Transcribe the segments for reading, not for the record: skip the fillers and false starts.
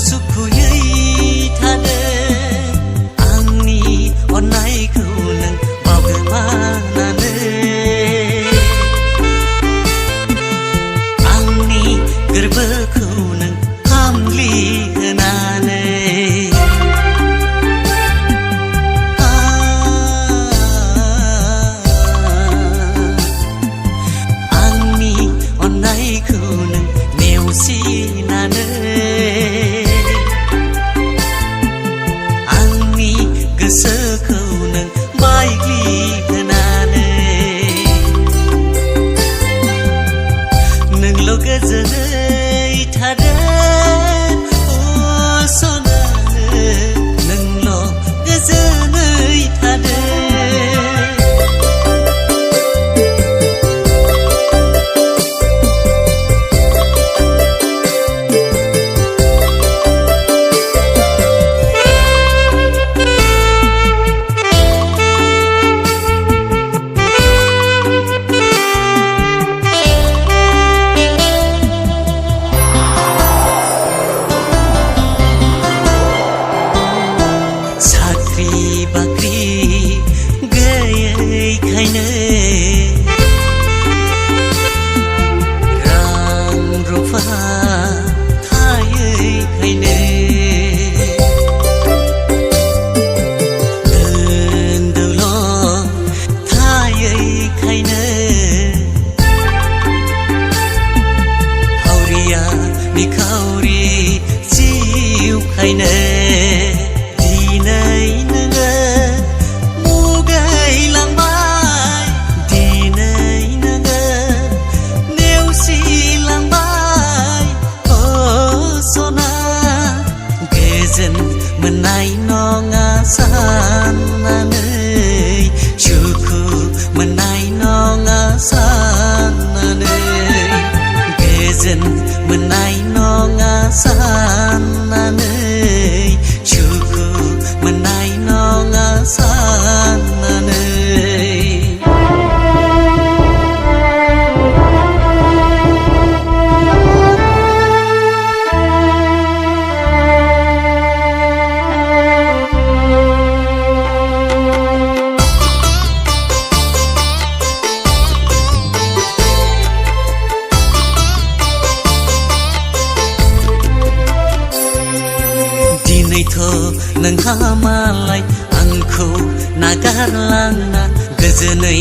सुखुयै थादो आंनि अननायखौ नों बावगोमानानै आंनि गोरबोखौ नों हामलि होनानै आंनि अननायखौ नों नेवसिनानै आंनि गोसोखौ नों बायग्लि होनानै नोंल' गोजोनै थादो सनानो नोंल' गोजोनै थादो निखावरि जिउ खायनो दिनै नोङो मुगैलांबाय दिनै नोङो नेवसिलांबाय सना गोजोन मोननाय नङा साननानै सुखु मोननाय नङा साननानै गोजोन मोननाय नङा साननानै सुखु मोननाय नङा साननानै नोंहा मालाय आंखौ नागारलांना गोजोनै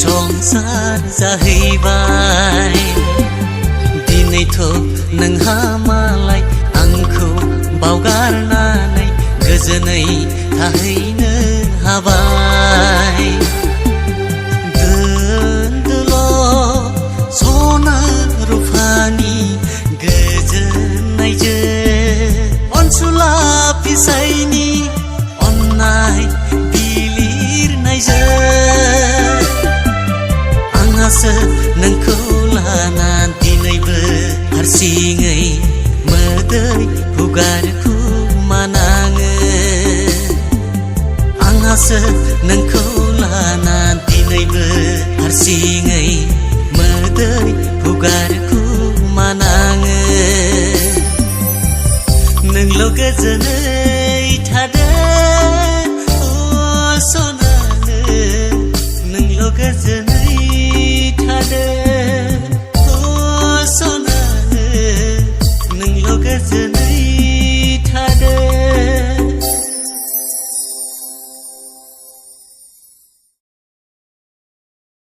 संसार जाहैबाय दिनैथ' नोंहा मालाय आंखौ बावगारनानै गोजोनै थाहैनो हाबाय दोनदोल' सना रुफानि गोजोननायजों अनसुला फिसायनि अननाय बिलिरनायजों आंहासो नोंखौ लाना दिनैबो हारसिङै मोदै हुगारखुमानाङो आंहासो नोंखौ लाना दिनैबो हारसिङै मोदै हुगारखुमानाङो नोंल' गोजोनै थादो सनानो नोंल' गोजोनै थादो